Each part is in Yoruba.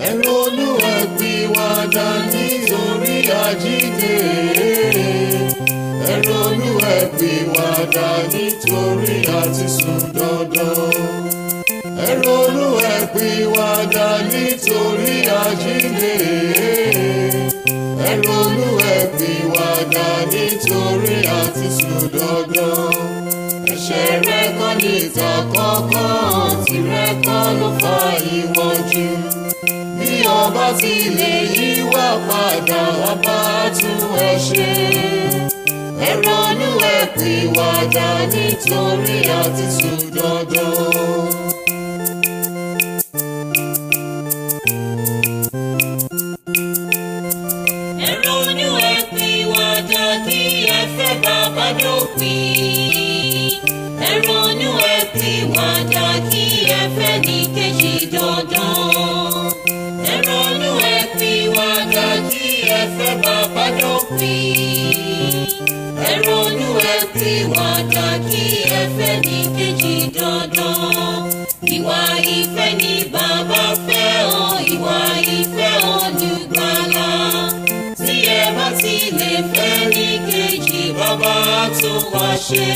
Ẹ ronú ẹ pìwàdà nítorí àjíǹde. Ẹ ronú ẹ pìwàdà nítorí àti sùn dandan. Ẹ ronú ẹ pìwàdà nítorí àjíǹde. Ẹ ronú ẹ pìwàdà nítorí àti sùn dandan. Ẹ̀ṣẹ̀ rẹ kọ́ ní ìtàkọ́kọ́, tirẹ̀ kọ́ ló fa ìwọ̀njú. Bí ọba ti lè yíwà padà, wá bá tún ẹ ṣe. Ẹ ronú ẹ pìwàdà nítorí àti sùn dandan. Ẹ ronú ẹ pìwàdà kí ẹ fẹ́ bàbá dópin. Ẹ ronú ẹ pìwàdà kí ẹ fẹ́ ní kejì dandan. Ẹ ronú ẹ pìwàdà kí ẹ fẹ́ bàbá dópin. Ẹ ronú ẹ pìwàdà kí ẹ fẹ́ ní kejì dandan. Ìwà ìfẹ́ ni bàbá fẹ́ o, ìwà ìfẹ́ olùgbàlà. Tí ẹ bá ti lè fẹ́ ní kejì, bàbá tún wá ṣe.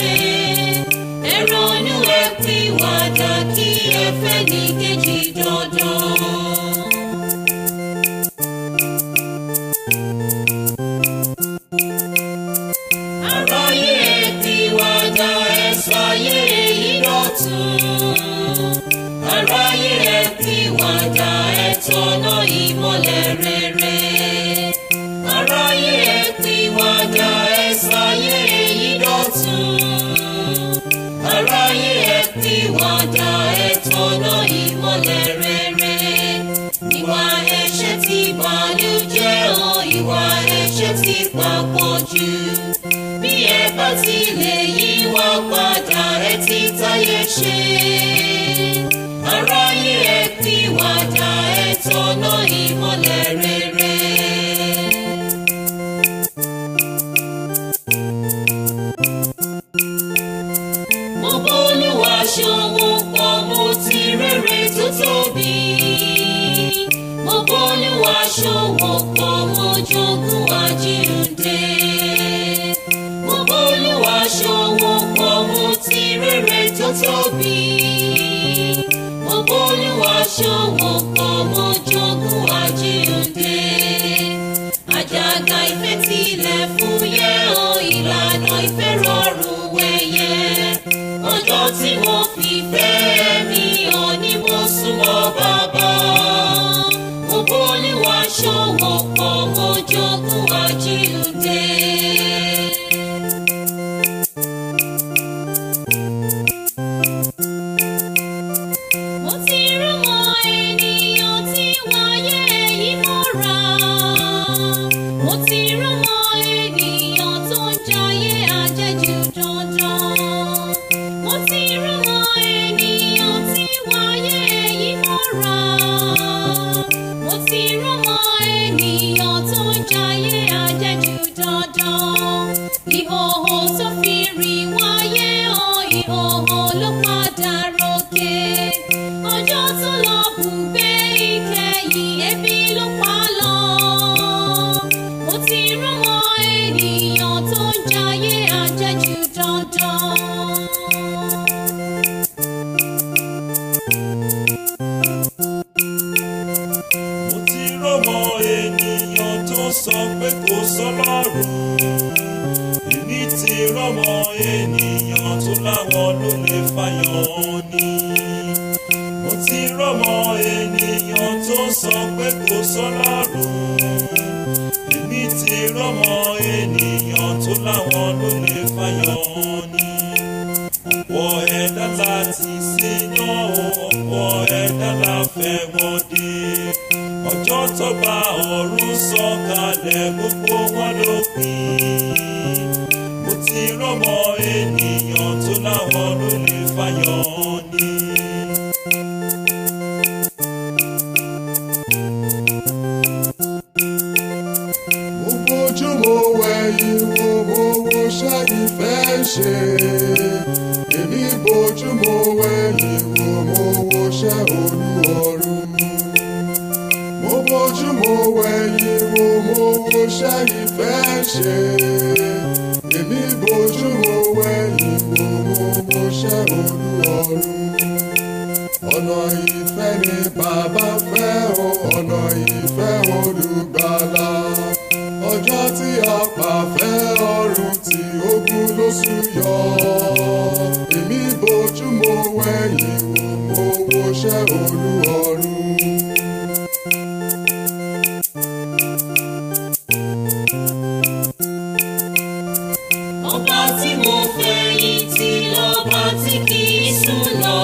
Ẹ ronú ẹ pìwàdà kí ẹ fẹ́ ní kejì dandan. Aráyé ẹ pìwàdà, ẹ sọyé èyí dọ̀tun. Aráyé ẹ pìwàdà, ẹ tọ̀nà ìmọ́lẹ̀ rere. Aráyé ẹ pìwàdà, ẹ sọyé èyí dọ̀tun. Aráyé ẹ pìwàdà, ẹ tọ̀nà ìmọ́lẹ̀ rere. Ìwà ẹ̀ṣẹ̀ ti bàlújẹ́ o, ìwà ẹ̀ṣẹ̀ ti papọ̀ jù. Bí ẹ bá ti lè yíwà padà, ẹ ti táyé ṣe. Aráyé ẹ pìwàdà, ẹ tọ̀nà ìmọ́lẹ̀ rere. Mo b'Olúwa ṣòwò pọ̀, mo ti rere tó tóbi. Mo b'Olúwa ṣòwò pọ̀, mo jogún àjíǹde. Mo b'Olúwa ṣòwò pọ̀, mo ti rere tó tóbi. Mo b'Olúwa ṣòwò pọ̀, mo jogún àjíǹde. Àjàgà ìfẹ́ tilẹ̀ fúyẹ́ o, ìlànà ìfẹ́ rọrùn wẹ̀yẹ. Ọjọ́ tí mo fi fẹ́ mi hàn ni mo súnmọ́ bàbá. Mo b'Olúwa ṣòwò pọ̀, mo jogún àjíǹde. Mo ti rọ́mọ ènìyàn tí wáyé yìí mọ́ra. Mo ti rọ́mọ ènìyàn tó ń jayé àjẹjù dandan. Mo ti rọ́mọ ènìyàn tí wáyé yìí mọ́ra. Mo ti rọ́mọ ènìyàn tó ń jayé àjẹjù dandan. Ìhòòhò tó fi rìn wáyé o, ìhòòhò ló padà rókè. Ọjọ́ tó lọ bùgbé ìkẹyìn, ebi ló pa lọ. Mo ti rọ́mọ ènìyàn tó ń jayé àjẹjù dandan. Mo ti rọ́mọ ènìyàn tó sọ pé kò sọ́lọ́run. Èmi ti rọ́mọ ènìyàn tó láwọn ló lè fàyọ̀ ni. Mo ti rọ́mọ ènìyàn tó sọ pé kò sọ́lọ́run. Èmi ti rọ́mọ ènìyàn tó láwọn ló lè fàyọ̀ ni. Ọ̀pọ̀ ẹ̀dá láti ṣe náà, ọ̀pọ̀ ẹ̀dá la fẹ́ wọ́n dé. Ọjọ́ tó bá ọ̀run sọ̀kalẹ̀, gbogbo wọn ló pín. Mo ti rọ́mọ ènìyàn tó láwọn ló lè fàyọ̀ ni. ṣe. Èmi bójú mo wẹ̀yìn wò mo woṣẹ́ Olúọ̀run. Mo bójú mo wẹ̀yìn wò mo woṣẹ́ ìfẹ́ ṣe. Èmi bójú mo wẹ̀yìn wò mo woṣẹ́ Olúọ̀run. Ọ̀nà ìfẹ́ ni bàbá fẹ́ o, ọ̀nà ìfẹ́ olùgbàlà. Ọjọ́ tí a pàfẹ́ ọ̀run tí ogun ló sùn yọ. Èmi bójú mo wẹ̀yìn wò mo woṣẹ́ Olúọ̀run. Ọba tí mo fẹ̀yìntì lọ́ba tí kì í sùn lọ.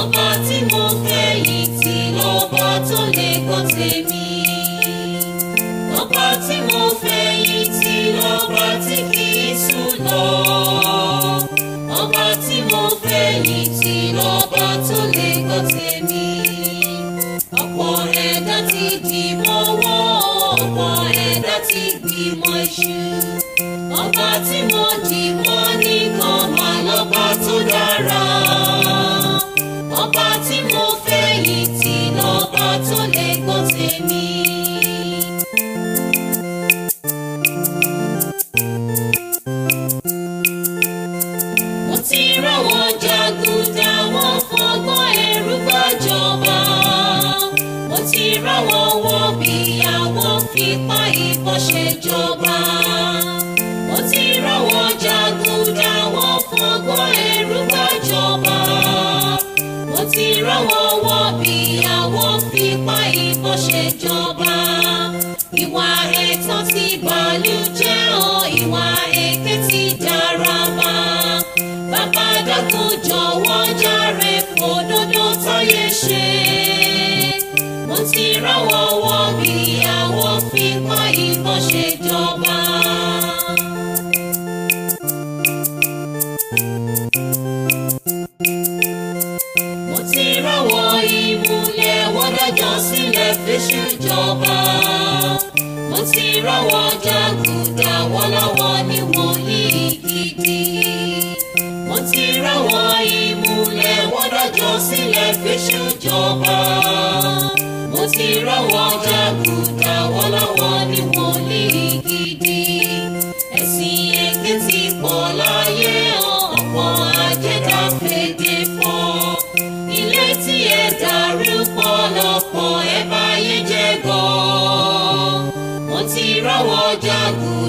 Ọba tí mo fẹ̀yìntì lọ́ba tó lè gbọ́ tèmi. Ọba tí mo fẹ̀yìntì lọ́ba tí kì í sùn lọ. Ọba tí mo fẹ̀yìntì lọ́ba tó lè gbọ́ tèmi. Ọ̀pọ̀ ẹ̀dá ti dì mọ́wọ́, ọ̀pọ̀ ẹ̀dá ti gbìmọ̀ èṣù. Ọba tí mo dì mọ́ nìkan mà lọ́ba tó dára. Ọba tí mo fẹ̀yìntì lọ́ba tó lè gbọ́ tèmi. Mo ti ráwọn jàgùdà wọn fọgbọ́n ẹ̀rù gbàjọba. Mo ti ráwọn wọ̀bìà wọn fipá ìbọn ṣèjọba. Mo ti ráwọn jàgùdà wọn fọgbọ́n ẹ̀rù gbàjọba. Mo ti ráwọn wọ̀bìà wọn fipá ìbọn ṣèjọba. Ìwà ẹ̀tàn ti bàlújẹ́ o, ìwà èké ti dàràbà. Bàbá dákun jọ̀wọ́ jàre fòdodo táyé ṣe. Mo ti ráwọn wọ̀bìà wọn fipá ìbọn ṣèjọba. Mo ti ráwọn ìmùlẹ̀ wọ́n dájọ́ sílẹ̀ fèṣù jọba. Mo ti ráwọn jàgùdà wọ́n láwọn ní wòlíì gidi. Mo ti ráwọn ìmùlẹ̀ wọ́n dájọ́ sílẹ̀ fèṣù jọba. Mo ti ráwọn jàgùdà wọ́n láwọn ní wòlíì gidi. Ẹ̀sìn èké ti pọ̀ láyé ọ̀pọ̀ àjẹdá fèdè fọ́. Ilé tí ẹ dàrú pọ̀lọpọ̀ ẹ báyé jẹ́ gan. Mo ti ráwọn jàgùdà.